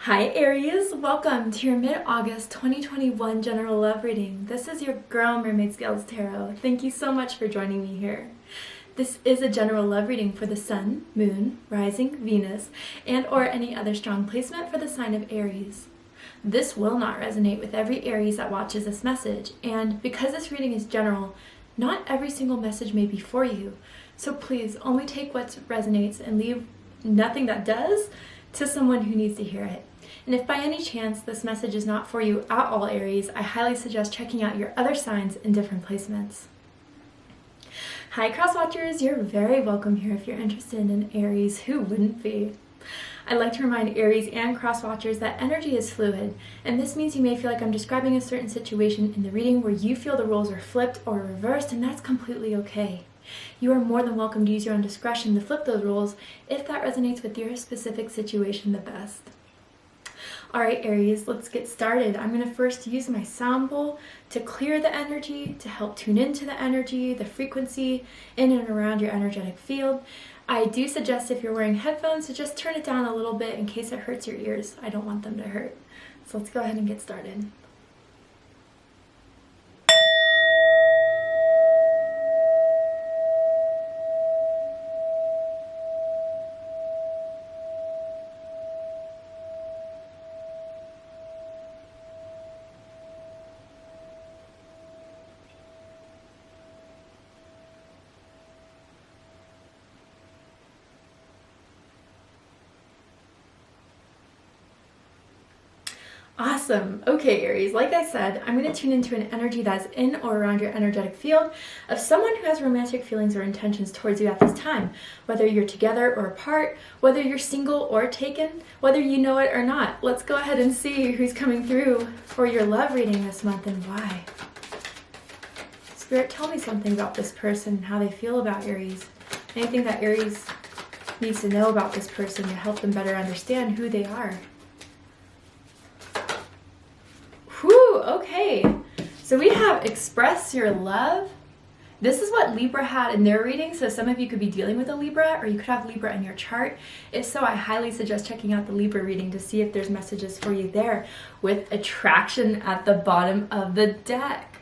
Hi Aries, welcome to your mid-August 2021 general love reading. This is your girl Mermaid Scales Tarot. Thank you so much for joining me here. This is a general love reading for the Sun, Moon, Rising, Venus, and or any other strong placement for the sign of Aries. This will not resonate with every Aries that watches this message, and because this reading is general, not every single message may be for you. So please only take what resonates and leave nothing that does to someone who needs to hear it. And if by any chance this message is not for you at all, Aries, I highly suggest checking out your other signs in different placements. Hi cross watchers, you're very welcome here if you're interested in Aries. Who wouldn't be? I'd like to remind Aries and cross watchers that energy is fluid, and this means you may feel like I'm describing a certain situation in the reading where you feel the roles are flipped or reversed, and that's completely okay. You are more than welcome to use your own discretion to flip those roles if that resonates with your specific situation the best. Alright Aries, let's get started. I'm going to first use my sound bowl to clear the energy, to help tune into the energy, the frequency in and around your energetic field. I do suggest if you're wearing headphones to just turn it down a little bit in case it hurts your ears. I don't want them to hurt. So let's go ahead and get started. Awesome. Okay, Aries, like I said, I'm going to tune into an energy that's in or around your energetic field of someone who has romantic feelings or intentions towards you at this time, whether you're together or apart, whether you're single or taken, whether you know it or not. Let's go ahead and see who's coming through for your love reading this month and why. Spirit, tell me something about this person, how they feel about Aries. Anything that Aries needs to know about this person to help them better understand who they are. Okay, so we have express your love. This is what Libra had in their reading, so some of you could be dealing with a Libra, or you could have Libra in your chart. If so, I highly suggest checking out the Libra reading to see if there's messages for you there, with attraction at the bottom of the deck.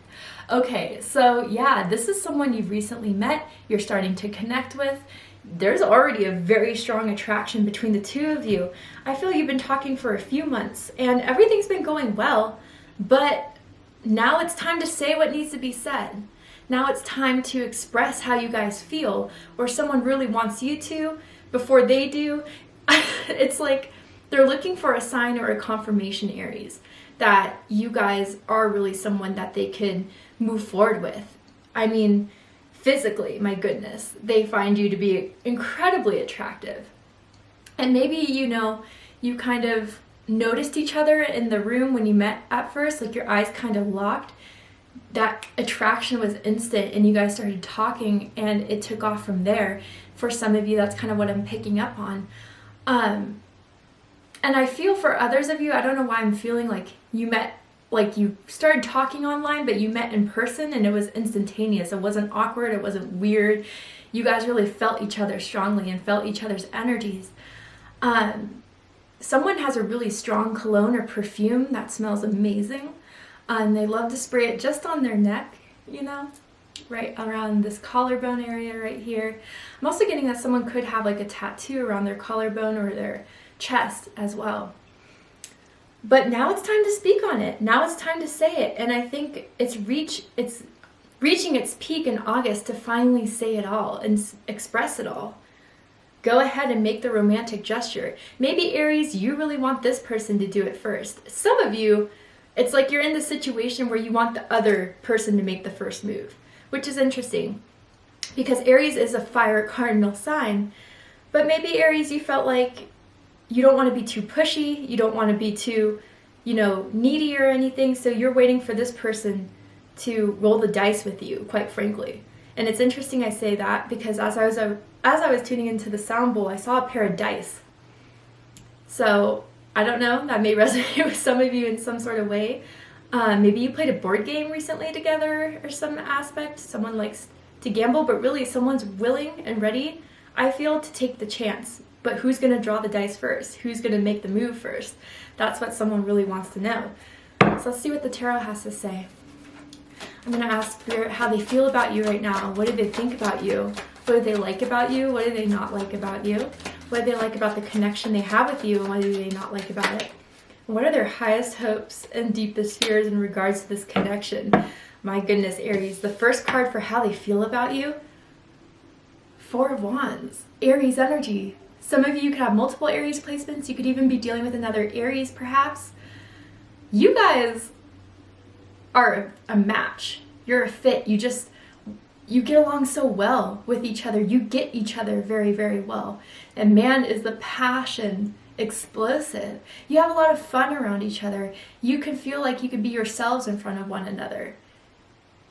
Okay, so yeah, this is someone you've recently met, you're starting to connect with. There's already a very strong attraction between the two of you. I feel you've been talking for a few months, and everything's been going well. But now it's time to say what needs to be said. Now it's time to express how you guys feel, or someone really wants you to before they do. It's like they're looking for a sign or a confirmation, Aries, that you guys are really someone that they could move forward with. I mean, physically, my goodness, they find you to be incredibly attractive. And maybe, you kind of noticed each other in the room when you met at first, like your eyes kind of locked. That attraction was instant and you guys started talking and it took off from there. For some of you, that's kind of what I'm picking up on. And I feel for others of you, I don't know why I'm feeling like you met, like you started talking online, but you met in person and it was instantaneous. It wasn't awkward, it wasn't weird. You guys really felt each other strongly and felt each other's energies. Someone has a really strong cologne or perfume that smells amazing, and they love to spray it just on their neck, right around this collarbone area right here. I'm also getting that someone could have like a tattoo around their collarbone or their chest as well. But now it's time to speak on it. Now it's time to say it, and I think it's reaching its peak in August to finally say it all and express it all. Go ahead and make the romantic gesture. Maybe Aries, you really want this person to do it first. Some of you, it's like you're in the situation where you want the other person to make the first move, which is interesting because Aries is a fire cardinal sign. But maybe Aries, you felt like you don't want to be too pushy, you don't want to be too, needy or anything, so you're waiting for this person to roll the dice with you, quite frankly. And it's interesting I say that because as I was tuning into the sound bowl, I saw a pair of dice. So I don't know, that may resonate with some of you in some sort of way. Maybe you played a board game recently together or some aspect. Someone likes to gamble, but really someone's willing and ready, I feel, to take the chance But who's going to draw the dice first? Who's going to make the move first? That's what someone really wants to know. So let's see what the tarot has to say. I'm going to ask Spirit how they feel about you right now. What do they think about you? What do they like about you? What do they not like about you? What do they like about the connection they have with you? And what do they not like about it? And what are their highest hopes and deepest fears in regards to this connection? My goodness, Aries. The first card for how they feel about you. 4 of Wands. Aries energy. Some of you could have multiple Aries placements. You could even be dealing with another Aries, perhaps. You guys are a match. You're a fit. You get along so well with each other. You get each other very, very well. And man, is the passion explosive. You have a lot of fun around each other. You can feel like you could be yourselves in front of one another.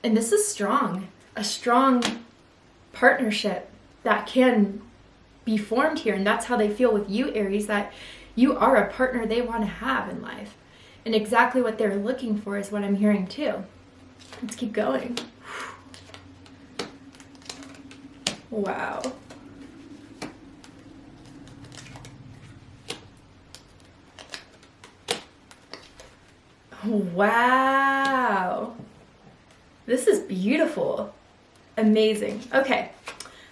And this is strong. A strong partnership that can be formed here. And that's how they feel with you, Aries, that you are a partner they want to have in life. And exactly what they're looking for is what I'm hearing too. Let's keep going. Wow. Wow. This is beautiful. Amazing. Okay.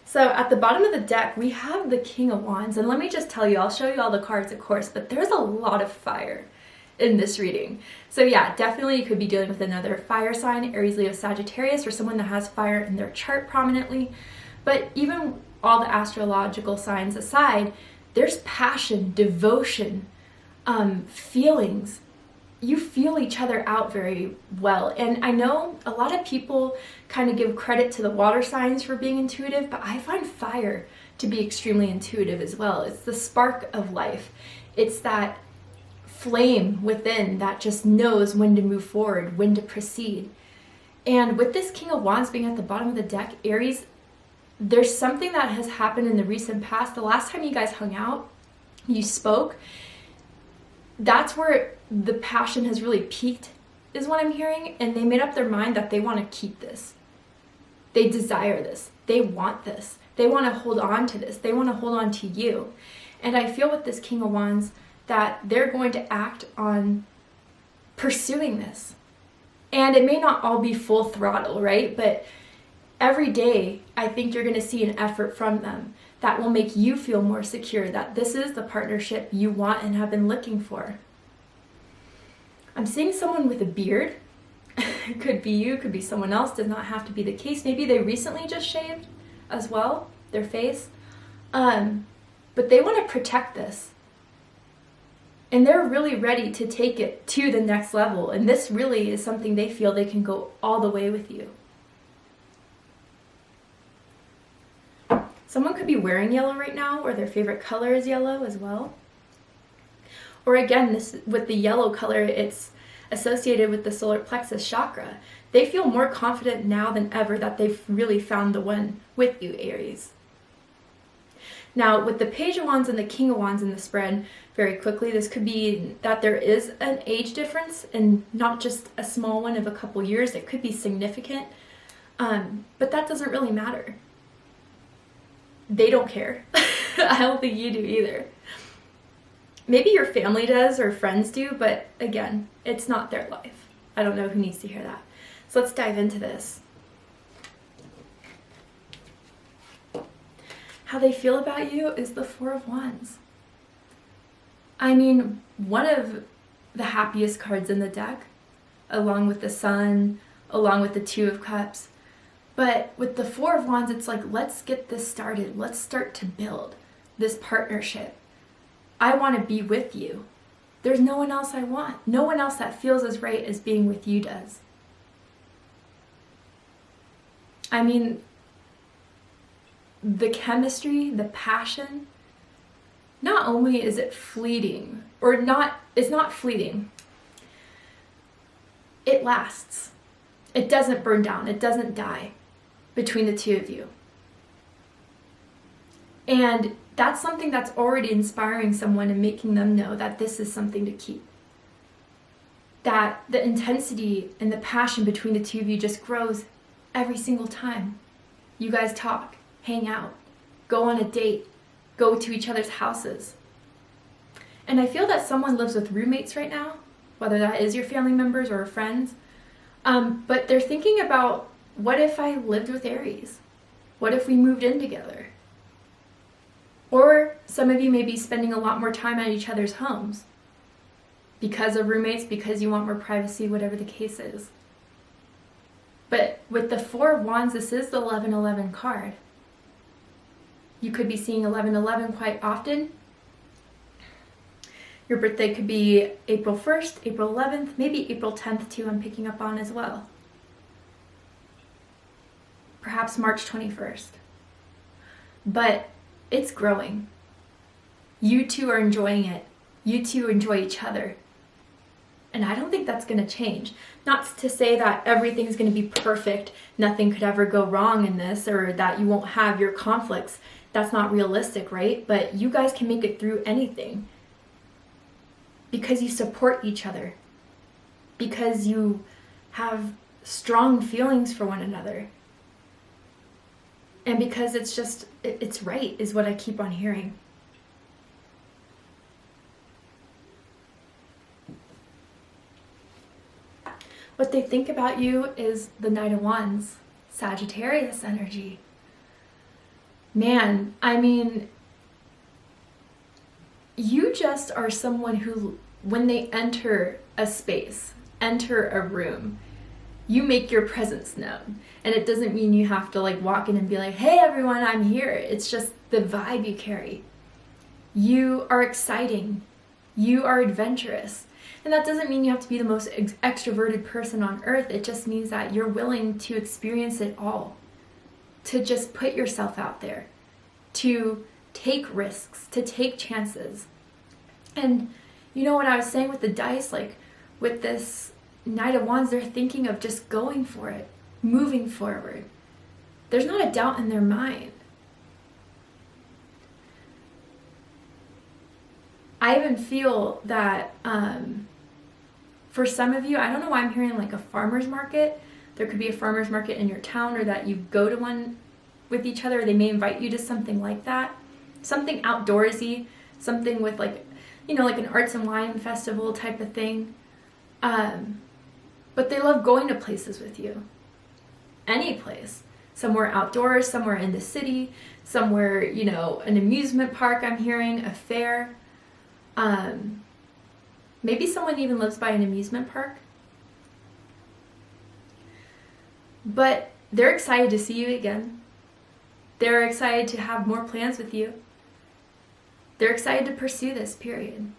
So at the bottom of the deck, we have the King of Wands. And let me just tell you, I'll show you all the cards, of course, but there's a lot of fire in this reading. So yeah, definitely you could be dealing with another fire sign, Aries, Leo, Sagittarius, or someone that has fire in their chart prominently. But even all the astrological signs aside, there's passion, devotion, feelings. You feel each other out very well. And I know a lot of people kind of give credit to the water signs for being intuitive, but I find fire to be extremely intuitive as well. It's the spark of life. It's that flame within that just knows when to move forward, when to proceed. And with this King of Wands being at the bottom of the deck, Aries, there's something that has happened in the recent past. The last time you guys hung out, you spoke, that's where the passion has really peaked, is what I'm hearing. And they made up their mind that they want to keep this. They desire this. They want this. They want to hold on to this. They want to hold on to you. And I feel with this King of Wands that they're going to act on pursuing this. And it may not all be full throttle, right? But every day, I think you're going to see an effort from them that will make you feel more secure that this is the partnership you want and have been looking for. I'm seeing someone with a beard. It could be you, could be someone else, does not have to be the case. Maybe they recently just shaved as well, their face. But they want to protect this. And they're really ready to take it to the next level. And this really is something they feel they can go all the way with you. Someone could be wearing yellow right now, or their favorite color is yellow as well. Or again, this with the yellow color, it's associated with the solar plexus chakra. They feel more confident now than ever that they've really found the one with you, Aries. Now, with the Page of Wands and the King of Wands in the spread, very quickly, this could be that there is an age difference, and not just a small one of a couple years. It could be significant, but that doesn't really matter. They don't care. I don't think you do either. Maybe your family does or friends do, but again, it's not their life. I don't know who needs to hear that. So let's dive into this. How they feel about you is the Four of Wands. I mean, one of the happiest cards in the deck, along with the Sun, along with the Two of Cups. But with the Four of Wands, it's like, let's get this started. Let's start to build this partnership. I want to be with you. There's no one else I want. No one else that feels as right as being with you does. I mean, the chemistry, the passion, not only is it fleeting, or not, it's not fleeting. It lasts. It doesn't burn down. It doesn't die between the two of you. And that's something that's already inspiring someone and making them know that this is something to keep. That the intensity and the passion between the two of you just grows every single time you guys talk, hang out, go on a date, go to each other's houses. And I feel that someone lives with roommates right now, whether that is your family members or friends, but they're thinking about, what if I lived with Aries? What if we moved in together? Or some of you may be spending a lot more time at each other's homes because of roommates, because you want more privacy, whatever the case is. But with the Four of Wands, this is the 1111 card. You could be seeing 1111 quite often. Your birthday could be April 1st, April 11th, maybe April 10th too, I'm picking up on as well. Perhaps March 21st. But it's growing. You two are enjoying it. You two enjoy each other. And I don't think that's going to change. Not to say that everything's going to be perfect, nothing could ever go wrong in this, or that you won't have your conflicts. That's not realistic, right? But you guys can make it through anything. Because you support each other. Because you have strong feelings for one another. And because it's just, it's right, is what I keep on hearing. What they think about you is the Knight of Wands, Sagittarius energy. Man, I mean, you just are someone who, when they enter a space, enter a room, you make your presence known. And it doesn't mean you have to like walk in and be like, hey everyone, I'm here. It's just the vibe you carry. You are exciting. You are adventurous. And that doesn't mean you have to be the most extroverted person on earth. It just means that you're willing to experience it all. To just put yourself out there. To take risks. To take chances. And you know what I was saying with the dice, like with this Knight of Wands, they're thinking of just going for it. Moving forward. There's not a doubt in their mind. I even feel that for some of you, I don't know why I'm hearing like a farmer's market. There could be a farmer's market in your town, or that you go to one with each other. They may invite you to something like that. Something outdoorsy, something with like, you know, like an arts and wine festival type of thing. But they love going to places with you. Any place. Somewhere outdoors, somewhere in the city, somewhere, you know, an amusement park I'm hearing, a fair. Maybe someone even lives by an amusement park. But they're excited to see you again. They're excited to have more plans with you. They're excited to pursue this, period.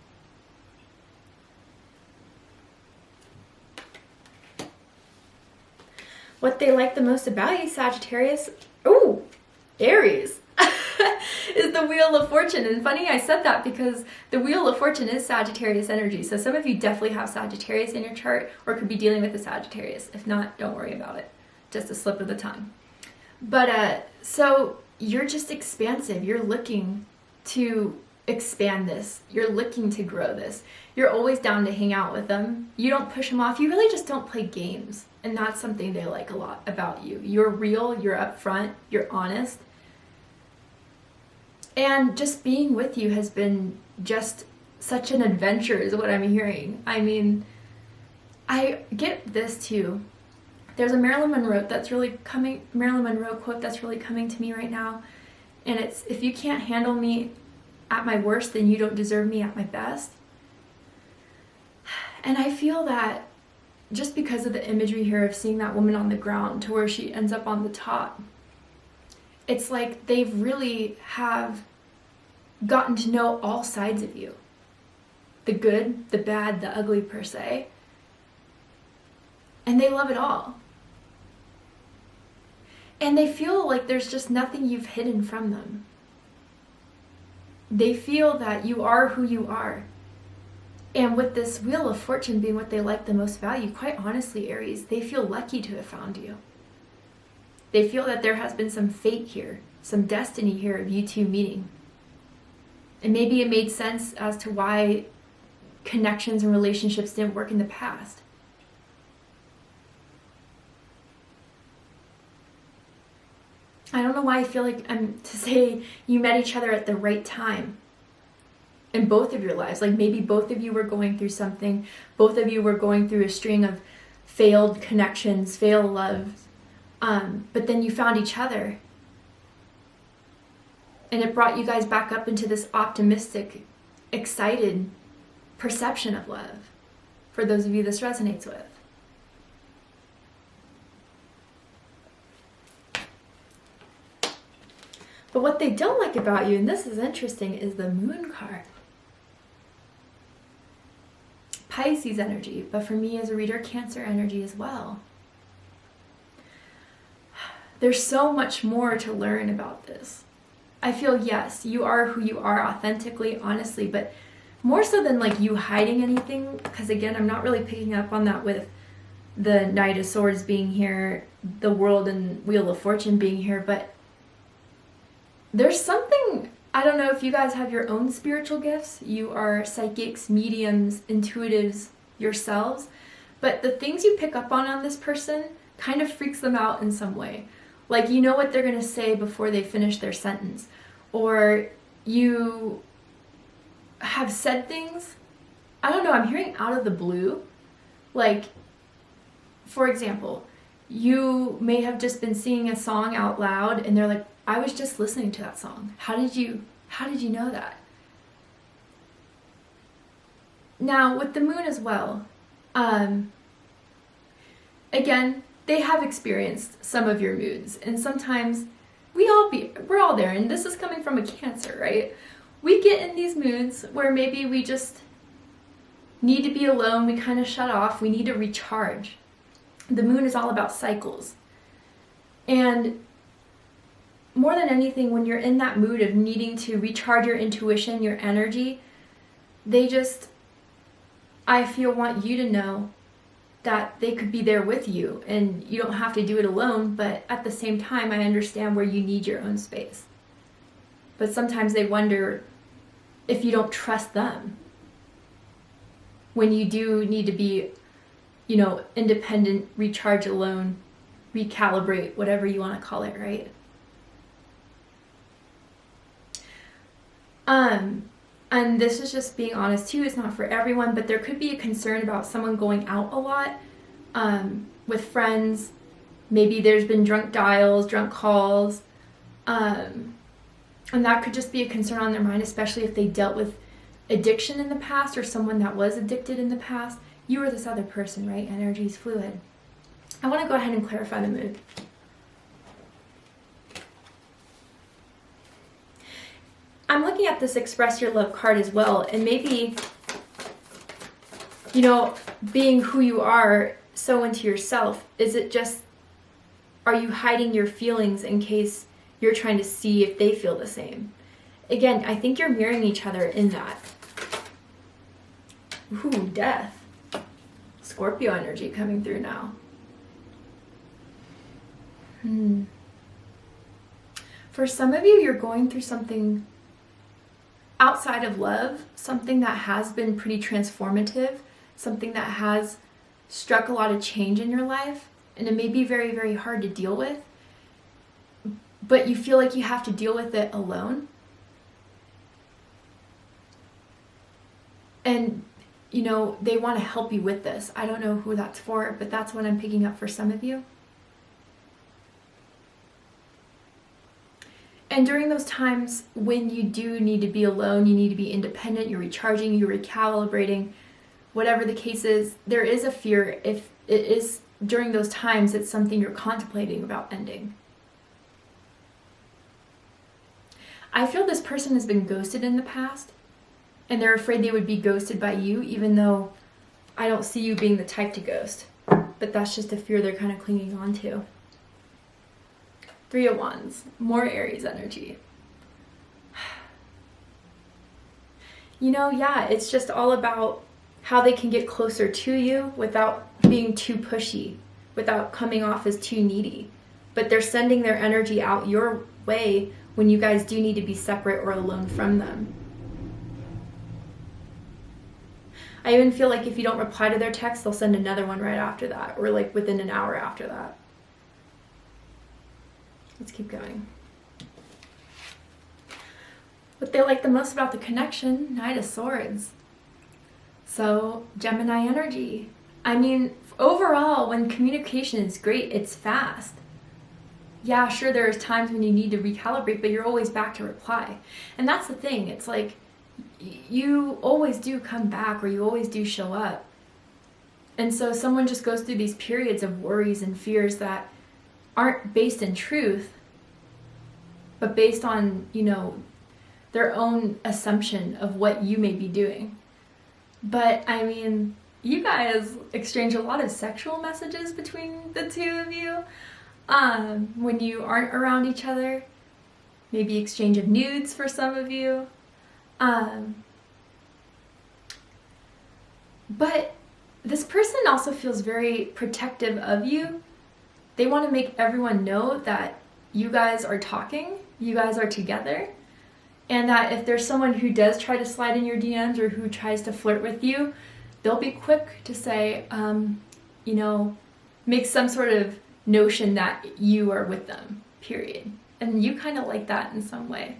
What they like the most about you, Sagittarius, ooh, Aries, is the Wheel of Fortune. And funny I said that because the Wheel of Fortune is Sagittarius energy. So some of you definitely have Sagittarius in your chart, or could be dealing with a Sagittarius. If not, don't worry about it. Just a slip of the tongue. But so you're just expansive. You're looking to expand this. You're looking to grow this. You're always down to hang out with them. You don't push them off. You really just don't play games. And that's something they like a lot about you. You're real, you're upfront, you're honest. And just being with you has been just such an adventure is what I'm hearing. I mean, I get this too. There's a Marilyn Monroe quote that's really coming to me right now. And it's, if you can't handle me at my worst, then you don't deserve me at my best. And I feel that just because of the imagery here of seeing that woman on the ground to where she ends up on the top, it's like they've really have gotten to know all sides of you. The good, the bad, the ugly per se. And they love it all. And they feel like there's just nothing you've hidden from them. They feel that you are who you are. And with this Wheel of Fortune being what they like the most value, quite honestly, Aries, they feel lucky to have found you. They feel that there has been some fate here, some destiny here of you two meeting. And maybe it made sense as to why connections and relationships didn't work in the past. I don't know why I feel like I'm to say you met each other at the right time in both of your lives. Like maybe both of you were going through something, both of you were going through a string of failed connections, failed loves, but then you found each other. And it brought you guys back up into this optimistic, excited perception of love, for those of you this resonates with. But what they don't like about you, and this is interesting, is the Moon card. Pisces energy, but for me as a reader, Cancer energy as well. There's so much more to learn about this. I feel, yes, you are who you are authentically, honestly, but more so than like you hiding anything, because again, I'm not really picking up on that with the Knight of Swords being here, the World and Wheel of Fortune being here, but there's something, I don't know if you guys have your own spiritual gifts, you are psychics, mediums, intuitives yourselves, but the things you pick up on this person kind of freaks them out in some way. Like you know what they're going to say before they finish their sentence, or you have said things, I don't know, I'm hearing out of the blue. Like, for example, you may have just been singing a song out loud and they're like, I was just listening to that song. How did you know that? Now, with the Moon as well, again, they have experienced some of your moods, and sometimes we're all there, and this is coming from a Cancer, right? We get in these moods where maybe we just need to be alone, we kind of shut off, we need to recharge. The Moon is all about cycles. And more than anything, when you're in that mood of needing to recharge your intuition, your energy, I feel, want you to know that they could be there with you, and you don't have to do it alone, but at the same time, I understand where you need your own space. But sometimes they wonder if you don't trust them when you do need to be, independent, recharge alone, recalibrate, whatever you want to call it, right? And this is just being honest too, it's not for everyone, but there could be a concern about someone going out a lot with friends. Maybe there's been drunk dials, drunk calls, and that could just be a concern on their mind, especially if they dealt with addiction in the past or someone that was addicted in the past. You are this other person, right? Energy is fluid. I want to go ahead and clarify the mood. I'm looking at this Express Your Love card as well, and maybe, being who you are so into yourself, are you hiding your feelings in case you're trying to see if they feel the same? Again, I think you're mirroring each other in that. Ooh, Death. Scorpio energy coming through now. For some of you, you're going through something outside of love, something that has been pretty transformative, something that has struck a lot of change in your life, and it may be very, very hard to deal with, but you feel like you have to deal with it alone. And, they want to help you with this. I don't know who that's for, but that's what I'm picking up for some of you. And during those times when you do need to be alone, you need to be independent, you're recharging, you're recalibrating, whatever the case is, there is a fear if it is during those times it's something you're contemplating about ending. I feel this person has been ghosted in the past, and they're afraid they would be ghosted by you, even though I don't see you being the type to ghost. But that's just a fear they're kind of clinging on to. 3 of Wands, more Aries energy. It's just all about how they can get closer to you without being too pushy, without coming off as too needy. But they're sending their energy out your way when you guys do need to be separate or alone from them. I even feel like if you don't reply to their text, they'll send another one right after that, or like within an hour after that. Let's keep going. What they like the most about the connection, Knight of Swords. So, Gemini energy. I mean, overall, when communication is great, it's fast. Yeah, sure, there's times when you need to recalibrate, but you're always back to reply. And that's the thing. It's like, you always do come back, or you always do show up. And so someone just goes through these periods of worries and fears that aren't based in truth, but based on, you know, their own assumption of what you may be doing. But I mean, you guys exchange a lot of sexual messages between the two of you when you aren't around each other. Maybe exchange of nudes for some of you. But this person also feels very protective of you. They want to make everyone know that you guys are talking, you guys are together, and that if there's someone who does try to slide in your DMs or who tries to flirt with you, they'll be quick to say, you know, make some sort of notion that you are with them, period. And you kind of like that in some way.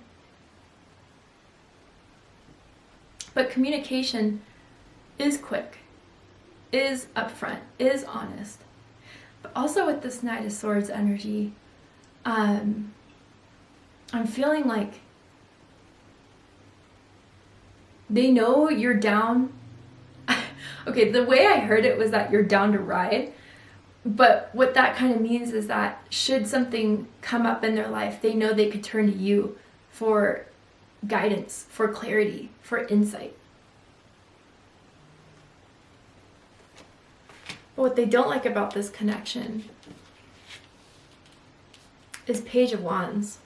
But communication is quick, is upfront, is honest. But also with this Knight of Swords energy, I'm feeling like they know you're down. Okay, the way I heard it was that you're down to ride. But what that kind of means is that should something come up in their life, they know they could turn to you for guidance, for clarity, for insight. But what they don't like about this connection is Page of Wands.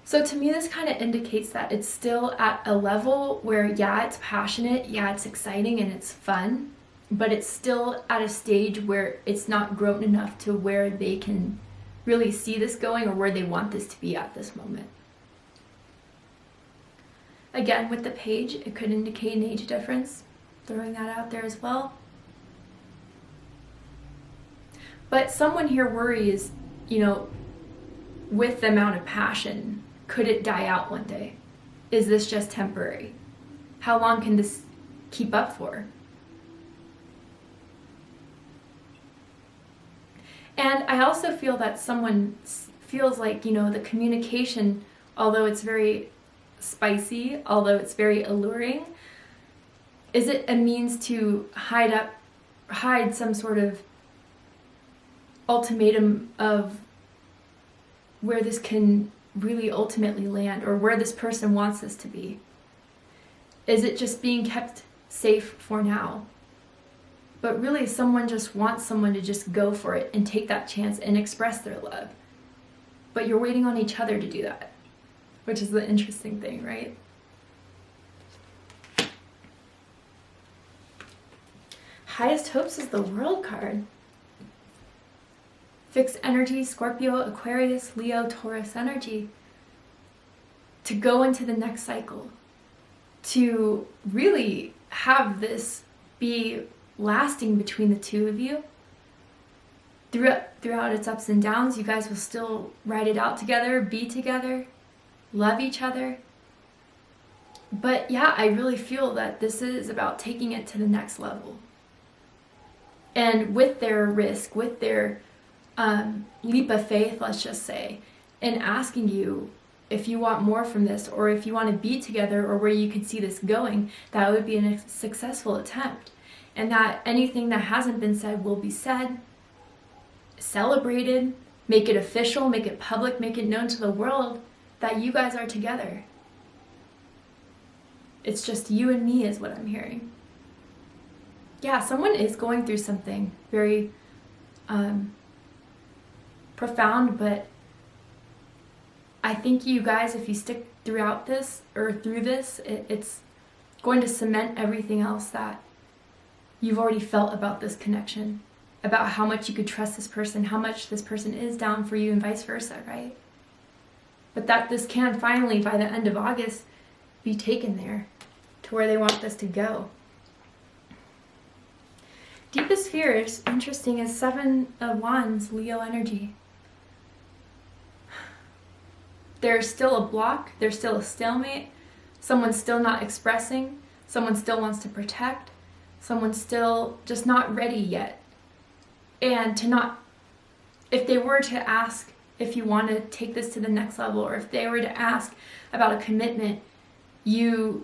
So to me, this kind of indicates that it's still at a level where, yeah, it's passionate, yeah, it's exciting and it's fun, but it's still at a stage where it's not grown enough to where they can really see this going or where they want this to be at this moment. Again, with the page, it could indicate an age difference, throwing that out there as well. But someone here worries, you know, with the amount of passion, could it die out one day? Is this just temporary? How long can this keep up for? And I also feel that someone feels like, you know, the communication, although it's very spicy, although it's very alluring, is it a means to hide some sort of ultimatum of where this can really ultimately land, or where this person wants this to be? Is it just being kept safe for now? But really, someone just wants someone to just go for it and take that chance and express their love. But you're waiting on each other to do that, which is the interesting thing, right? Highest Hopes is the World card. Fixed energy, Scorpio, Aquarius, Leo, Taurus energy. To go into the next cycle. To really have this be lasting between the two of you. Throughout its ups and downs, you guys will still ride it out together, be together, love each other. But yeah, I really feel that this is about taking it to the next level. And with their risk, with their leap of faith, let's just say, and asking you if you want more from this, or if you want to be together, or where you can see this going, that would be a successful attempt. And that anything that hasn't been said will be said, celebrated, make it official, make it public, make it known to the world that you guys are together. It's just you and me is what I'm hearing. Yeah, someone is going through something very profound, but I think you guys, if you stick throughout this, or through this, it's going to cement everything else that you've already felt about this connection, about how much you could trust this person, how much this person is down for you, and vice versa, right? But that this can finally, by the end of August, be taken there to where they want this to go. Deepest fears, interesting, is Seven of Wands, Leo energy. there's still a block, there's still a stalemate, someone's still not expressing, someone still wants to protect, someone's still just not ready yet. And if they were to ask if you want to take this to the next level, or if they were to ask about a commitment, I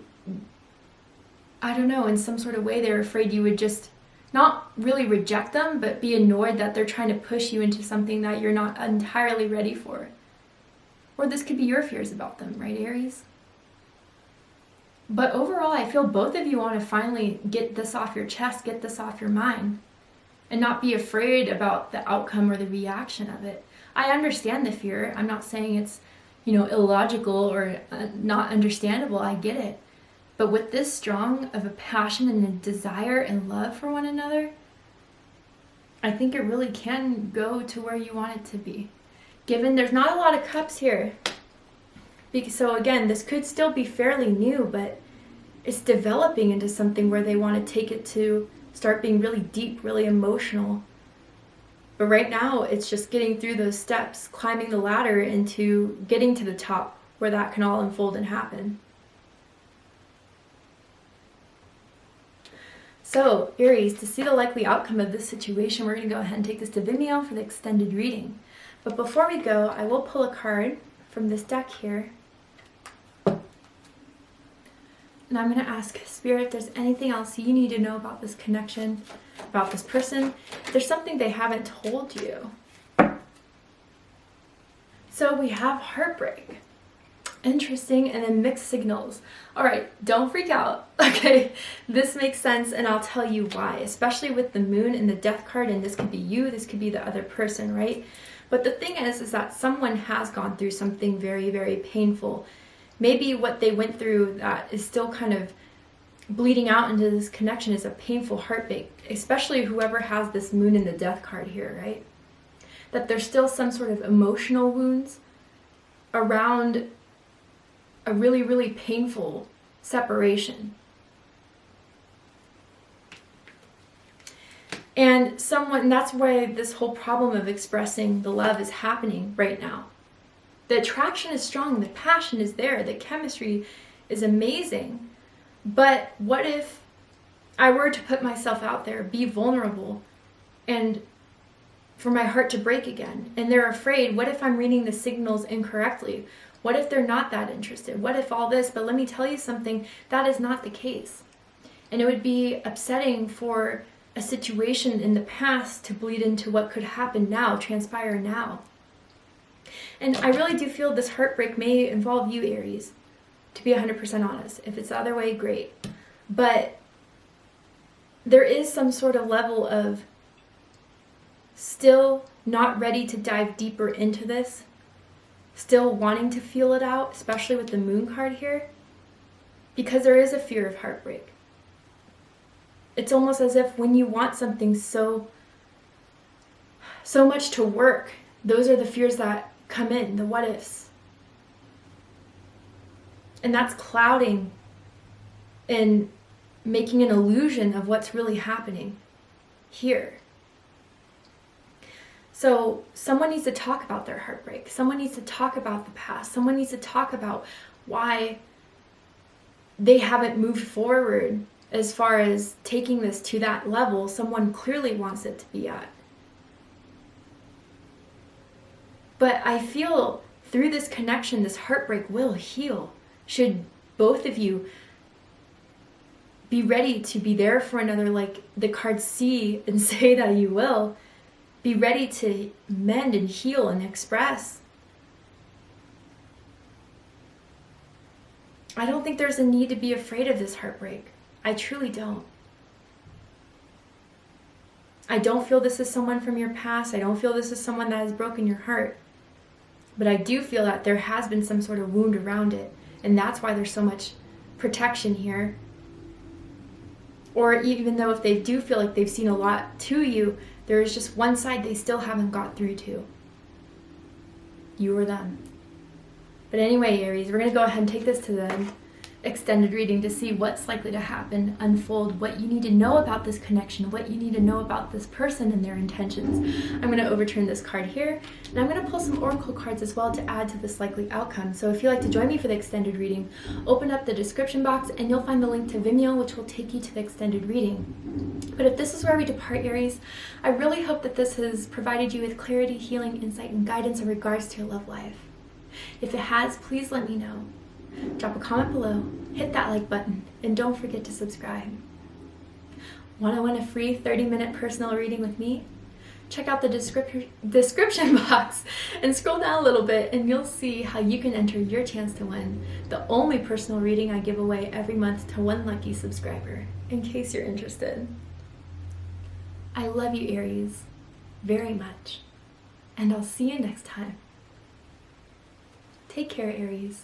don't know, in some sort of way they're afraid you would just not really reject them, but be annoyed that they're trying to push you into something that you're not entirely ready for. Or this could be your fears about them, right, Aries? But overall, I feel both of you want to finally get this off your chest, get this off your mind, and not be afraid about the outcome or the reaction of it. I understand the fear. I'm not saying it's, illogical or not understandable. I get it. But with this strong of a passion and a desire and love for one another, I think it really can go to where you want it to be. Given there's not a lot of cups here. So again, this could still be fairly new, but it's developing into something where they want to take it to start being really deep, really emotional. But right now, it's just getting through those steps, climbing the ladder into getting to the top where that can all unfold and happen. So, Aries, to see the likely outcome of this situation, we're going to go ahead and take this to Vimeo for the extended reading. But before we go, I will pull a card from this deck here. And I'm going to ask Spirit if there's anything else you need to know about this connection, about this person. If there's something they haven't told you. So we have heartbreak. Interesting, and then mixed signals. All right, don't freak out. Okay, this makes sense, and I'll tell you why, especially with the moon and the death card, and this could be you, this could be the other person, right? But the thing is that someone has gone through something very, very painful. Maybe what they went through that is still kind of bleeding out into this connection is a painful heartbreak, especially whoever has this moon and the death card here, right? That there's still some sort of emotional wounds around a really, really painful separation. And that's why this whole problem of expressing the love is happening right now. The attraction is strong, the passion is there, the chemistry is amazing. But what if I were to put myself out there, be vulnerable, and for my heart to break again? And they're afraid, what if I'm reading the signals incorrectly? What if they're not that interested? What if all this? But let me tell you something, that is not the case. And it would be upsetting for a situation in the past to bleed into what could happen now, transpire now. And I really do feel this heartbreak may involve you, Aries, to be 100% honest. If it's the other way, great. But there is some sort of level of still not ready to dive deeper into this, still wanting to feel it out, especially with the moon card here, because there is a fear of heartbreak. It's almost as if when you want something so much to work, those are the fears that come in, the what ifs. And that's clouding and making an illusion of what's really happening here. So someone needs to talk about their heartbreak. Someone needs to talk about the past. Someone needs to talk about why they haven't moved forward as far as taking this to that level someone clearly wants it to be at. But I feel through this connection, this heartbreak will heal. Should both of you be ready to be there for another, like the cards see and say that you will, be ready to mend and heal and express. I don't think there's a need to be afraid of this heartbreak. I truly don't. I don't feel this is someone from your past. I don't feel this is someone that has broken your heart. But I do feel that there has been some sort of wound around it. And that's why there's so much protection here. Or even though if they do feel like they've seen a lot to you, there is just one side they still haven't got through to. You or them. But anyway, Aries, we're going to go ahead and take this to the extended reading to see what's likely to happen, unfold, what you need to know about this connection, what you need to know about this person and their intentions. I'm going to overturn this card here, and I'm going to pull some oracle cards as well to add to this likely outcome. So if you'd like to join me for the extended reading, open up the description box and you'll find the link to Vimeo, which will take you to the extended reading. But if this is where we depart, Aries, I really hope that this has provided you with clarity, healing, insight, and guidance in regards to your love life. If it has, please let me know. Drop a comment below, hit that like button, and don't forget to subscribe. Want to win a free 30-minute personal reading with me? Check out the description box and scroll down a little bit and you'll see how you can enter your chance to win the only personal reading I give away every month to one lucky subscriber, in case you're interested. I love you, Aries, very much, and I'll see you next time. Take care, Aries.